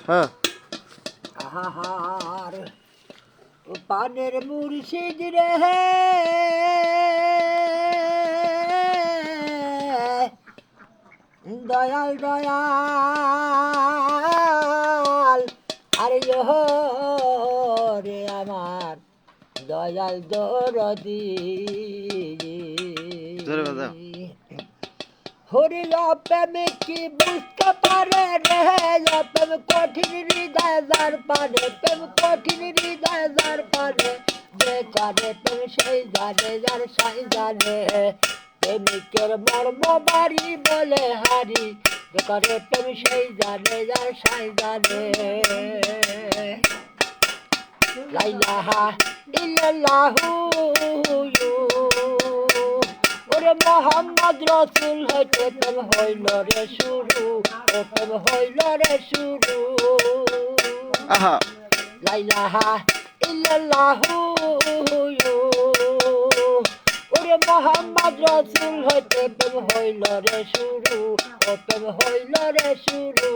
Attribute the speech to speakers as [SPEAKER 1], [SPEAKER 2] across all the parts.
[SPEAKER 1] হ্যাঁ
[SPEAKER 2] আহার পানের মুর্শিদ রে দয়াল দয়াল আরে রে আমার দয়াল দরদি হরি প্রেমে কি বুঝতে পারে রে প্রেম কঠিন হৃদয় যার পারে প্রেম কঠিন হৃদয় যার পারে যে করে প্রেম সেই জানে যার সাই জানে প্রেমিকের মর্ম বাড়ি বলে হারি যে করে প্রেম সেই জানে যার সাই জানে লাইলাহা ইল্লাল্লাহু ওরে মোহাম্মদ রসুল হইতে প্রেম হইল রে শুরু ও প্রেম হইল রে শুরু লাইলাহা ইল্লাল্লাহু ওরে মোহাম্মদ রসুল হইতে প্রেম হইল রে শুরু ও প্রেম হইল রে শুরু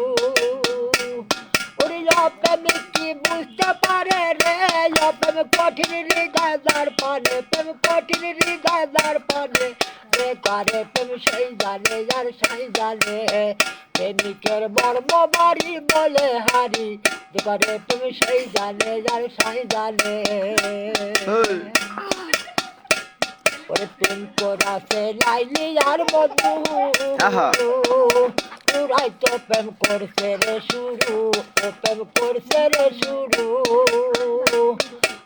[SPEAKER 2] ওরে প্রেম কি বুঝতে পারে রে প্রেম কঠিন হৃদয় যার পানে প্রেম কঠিন হৃদয় যার পানে যে করে প্রেম সেই জানে যার সাই জানে প্রেমিকের মর্ম বাড়ি বলে হারি যে করে প্রেম সেই জানে যার সাই জানে ওরে প্রেম করাছে লাইলি আর মধু পুরাই তো প্রেম করছে রে শুরু ও প্রেম করছে রে শুরু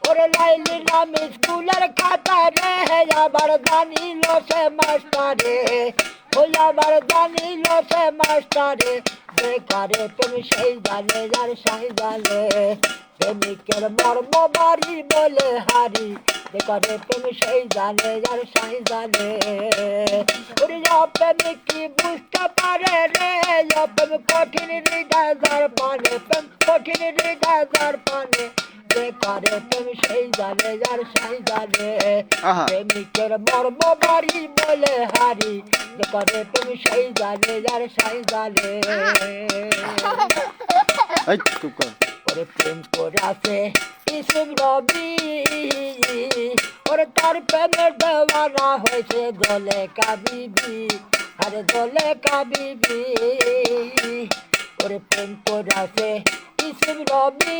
[SPEAKER 2] ওরে লাইলি নাম স্কুলের খাতা রে আবার জানিল সে মাস্টারে ওই আবার জানিল সে মাস্টারে বেকারে প্রেম সেই জানে যার সাই জানে প্রেমিকের মর্ম বাড়ি বলে হারি বেকারে প্রেম সেই জানে যার সাই জানে ওরে প্রেমিক কি বুঝতে পারে রে প্রেম কঠিন হৃদয় যার পানে প্রেম কঠিন হৃদয় যার পানে বেকারে প্রেম সেই জানে যার সাই জানে প্রেমিকের মর্ম বাড়ি বলে হারি বেকারে প্রেম সেই জানে যার সাই জানে ওরে প্রেম করাছে ইসুম রবি ওরে তার প্রেমের দেওয়ানা হয়েছে দলে কাবিবি আরে দলে কাবিবি ওরে প্রেম করাছে ইসুম রবি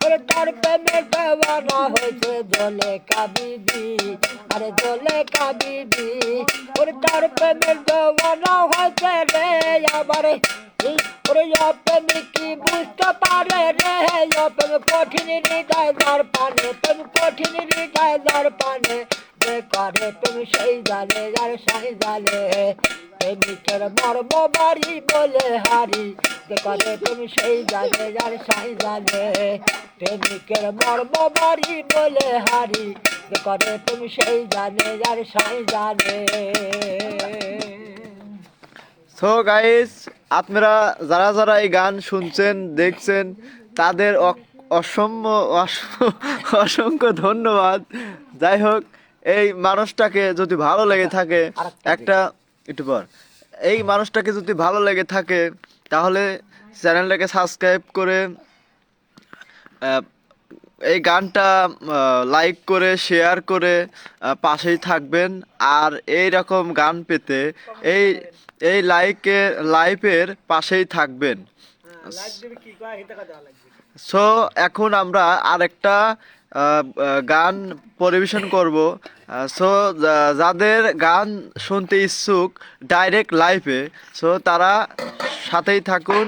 [SPEAKER 2] ওরে তার প্রেমের দেওয়ানা হয়েছে দলে কাবিবি আরে দলে কাবিবি ওরে তার প্রেমের দেওয়ানা হয়েছে রে আবার ওরে প্রেমিক কি বুঝতে পারে রে প্রেম কঠিন হৃদয় যার পানে প্রেম কঠিন হৃদয় যার পানে যে করে প্রেম সেই জানে যার সাই জানে প্রেমিকের মর্ম বাড়ি বলে হারি যে করে প্রেম সেই জানে যার সাই জানে প্রেমিকের মর্ম বাড়ি বলে হারি যে করে প্রেম সেই জানে যার সাই জানে।
[SPEAKER 1] সো গাইস আপনারা যারা যারা এই গান শুনছেন দেখছেন তাদের অসংখ্য ধন্যবাদ। যাই হোক এই মানুষটাকে যদি ভালো লেগে থাকে এই মানুষটাকে যদি ভালো লেগে থাকে তাহলে চ্যানেলটাকে সাবস্ক্রাইব করে এই গানটা লাইক করে শেয়ার করে পাশেই থাকবেন। আর এই রকম গান পেতে এই লাইভের পাশেই থাকবেন। সো এখন আমরা আরেকটা গান পরিবেশন করব। সো যাদের গান শুনতে ইচ্ছুক ডাইরেক্ট লাইভে, সো তারা সাথেই থাকুন।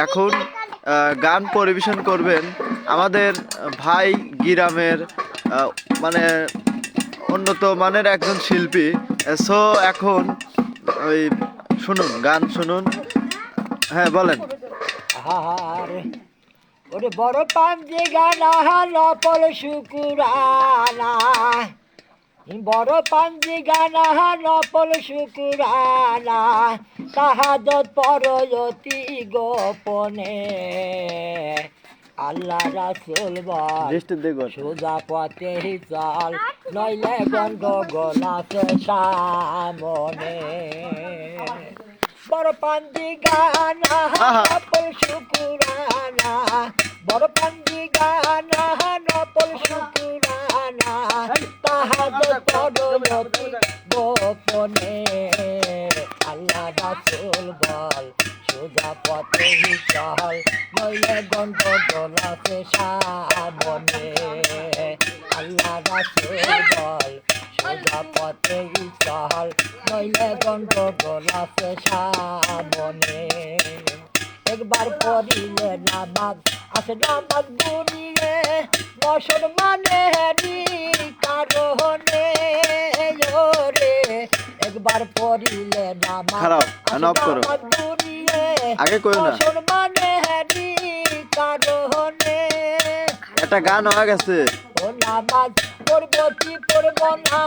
[SPEAKER 1] এখন গান পরিবেশন করবেন আমাদের ভাই গ্রামের মানে উন্নত মানের একজন শিল্পী। সো এখন ওই শুনুন, গান শুনুন। হ্যাঁ বলেন।
[SPEAKER 2] ওরে বড় পাঞ্জি গানা নপল শুকুরানা বড় পাঞ্জি গানা নপল শুকুরানা তাহাজত পরয়তি গোপনে আল্লাহ রাসূল বল সোজা পথে চল নইলে গন্ডগোল আছে সামনে বড় পাঞ্জি গানা নপল শুকুরানা বড় পাঞ্জি গানা নকল শুকুরানা তাহাদের পরয়তি গোপনে আল্লাহ রাসূল বল সোজা পথে চল নইলে গন্ডগোল আছে সামনে আল্লাহ রাসূল বল সোজা পথে চল নইলে গন্ডগোল আছে সামনে একবার পড়িলে নামাজ আছে নামাজ গুনিয়ে মুসলমানে কারণে রে একবার পড়িলে নামাজ
[SPEAKER 1] খারাপ
[SPEAKER 2] আছে
[SPEAKER 1] অফ করো
[SPEAKER 2] নামাজ গুনিয়ে
[SPEAKER 1] আগে কইও না
[SPEAKER 2] মুসলমানে কারণে
[SPEAKER 1] একটা গান হয়ে গেছে
[SPEAKER 2] ও নামাজ পড়বো কি পড়বো না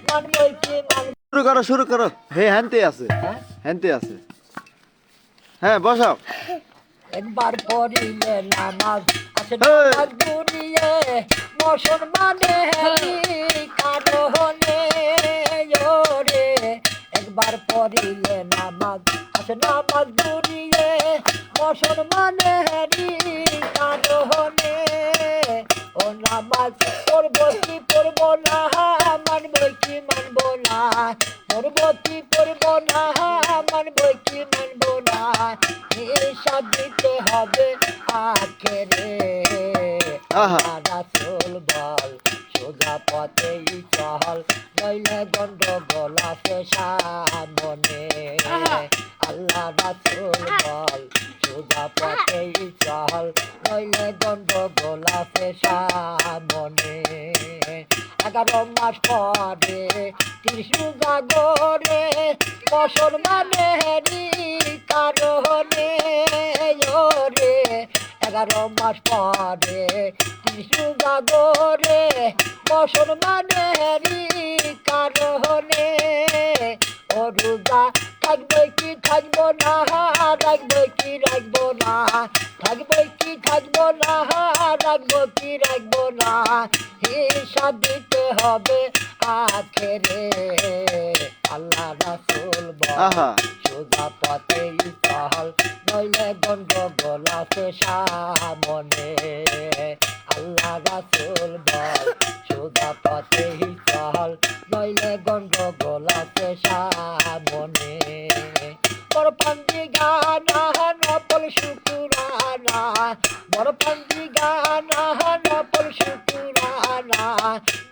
[SPEAKER 2] মানবো কি মানবো
[SPEAKER 1] শুরু করো হে হ্যান্তে আছে
[SPEAKER 2] হ্যাঁ
[SPEAKER 1] হ্যান্তে আছে হ্যাঁ বসাও
[SPEAKER 2] একবার পড়িলে নামাজ আছে
[SPEAKER 1] হেই।
[SPEAKER 2] নামাজ গুনিয়ে মুসলমানে কারণে রে একবার পড়িলে নামাজ আছে নামাজ গুনিয়ে মুসলমানে কারণে ও নামাজ পড়বো কি পড়বো না মানবো কি মানবো না পড়বো কি পড়বো না মানবো কি মানবো না হিসাব দিতে হবে আখেরে
[SPEAKER 1] আহা।
[SPEAKER 2] রাসূল বল সোজা পথেই চল নইলে গন্ডগোল আছে সামনে আল্লাহ রাসূল বল সোজা পথেই চল নইলে গন্ডগোল আছে সামনে 11 মাস পরে ত্রিশূল জাগরে মুসলমানেরই কারণে রে 11 মাস পরে ত্রিশূল জাগরে মুসলমানেরই কারণে ও রোজা থাকবে কি থাকবো না রাখবো কি রাখবো না থাকবে কি থাকবো না রাখবো কি রাখবো না হিসাব দিতে হবে আখেরে আল্লাহ রাসূল বল
[SPEAKER 1] আহা
[SPEAKER 2] সোজা পথেই চল নইলে গন্ডগোল আছে সামনে আল্লাহ রাসূল বল সোজা পথেই চল নইলে গন্ডগোল আছে সামনে বড় পাঞ্জি গানা নকল শুকুরানা বড় পাঞ্জি গানা নকল শুকুরানা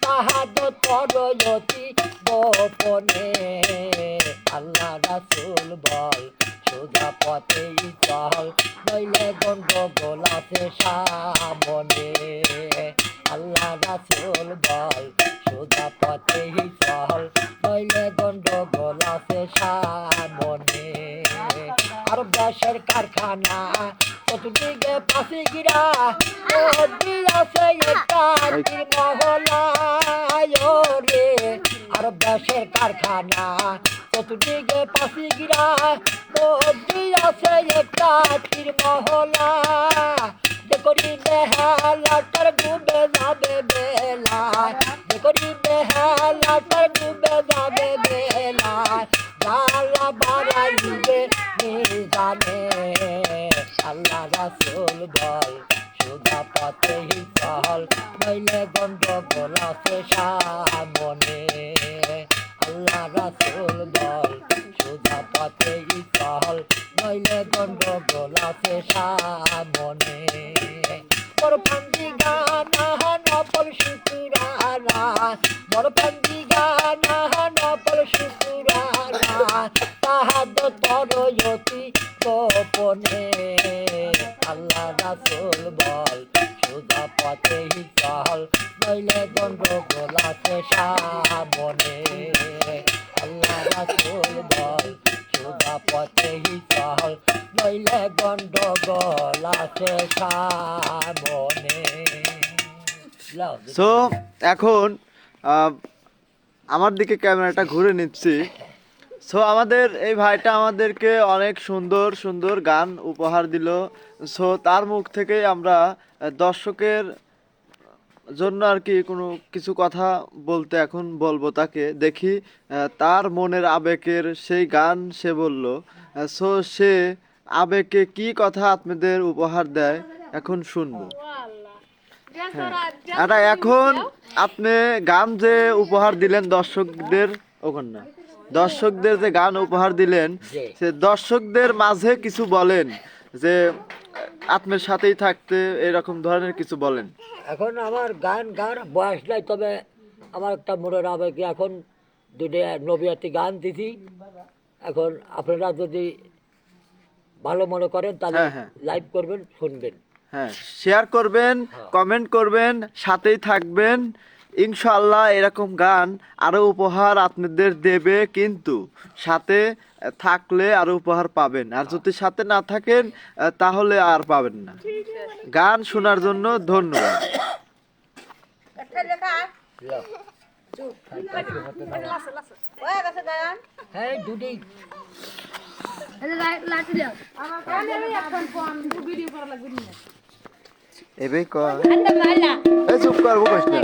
[SPEAKER 2] তাহাদ পরয়তি গোপনে আল্লাহ রাসূল বল সোজা পথেই চল নইলে গন্ডগোল আছে সামনে আল্লাহ রাসূল বল সোজা পথেই চল নইলে গন্ডগোল আছে সামনে আর দেশের কারখানা চতুর্দিকে পাশে গিরা নদী আছে একটা মহলায় রে আর দেশের কারখানা চতুর্দিকে পাশে গিরা নদী আছে একটা মহলা দেখি বেহালাটার ডুবে যাবে বেলা দেখি বেহালাটার ডুবে যাবে বেলা জালা বাড়াইবে জানে আল্লাহ রাসূল বল সোজা পথেই চল নইলে গন্ডগোল আছে সামনে আল্লাহ রাসূল বল সোজা পথেই চল নইলে গন্ডগোল আছে সামনে বড় পাঞ্জি গানা নকল শুকুরানা বড় পাঞ্জি গানা নকল শুকুরানা তাহাদ পরয়তি গোপনে আল্লাহ রাসূল বল সোজা পথেই চল নইলে গন্ডগোল আছে সামনে আল্লাহ রাসূল বল সোজা পথেই চল নইলে গন্ডগোল আছে সামনে
[SPEAKER 1] সো এখন আমার দিকে ক্যামেরাটা ঘুরে নিচ্ছি সো আমাদের এই ভাইটা আমাদেরকে অনেক সুন্দর সুন্দর গান উপহার দিল সো তার মুখ থেকেই আমরা দর্শকের জন্য আর কি কোনো কিছু কথা বলতে এখন বলবো তাকে দেখি তার মনের আবেগের সেই গান সে বলল সো সে আবেগে কি কথা আপনাদের উপহার দেয় এখন শুনবো। এটা এখন আপনি গান যে উপহার দিলেন দর্শকদের, ওখান না, দর্শকদের যে গান উপহার দিলেন, সে দর্শকদের মাঝে কিছু বলেন যে আপনার সাথেই থাকতে, এরকম ধরনের কিছু বলেন।
[SPEAKER 2] এখন আমার গান গান বয়স নাই, তবে আমার একটা মনের আবেগ, এখন দুটো নবীয়াতি গান দিছি। এখন আপনারা যদি ভালো মনে করেন তাহলে
[SPEAKER 1] হ্যাঁ, হ্যাঁ।
[SPEAKER 2] লাইভ করবেন, শুনবেন।
[SPEAKER 1] হ্যাঁ, শেয়ার করবেন, কমেন্ট করবেন, সাথেই থাকবেন। ইনশাআল্লাহ এরকম গান আরো উপহার আপনাদের দেবে, কিন্তু সাথে থাকলে আরো উপহার পাবেন, আর যদি সাথে না থাকেন তাহলে আর পাবেন না। গান শোনার জন্য ধন্যবাদ।
[SPEAKER 2] হ্যাঁ, দুটি
[SPEAKER 1] এবে কর, এই চুপ কর, বকিস না।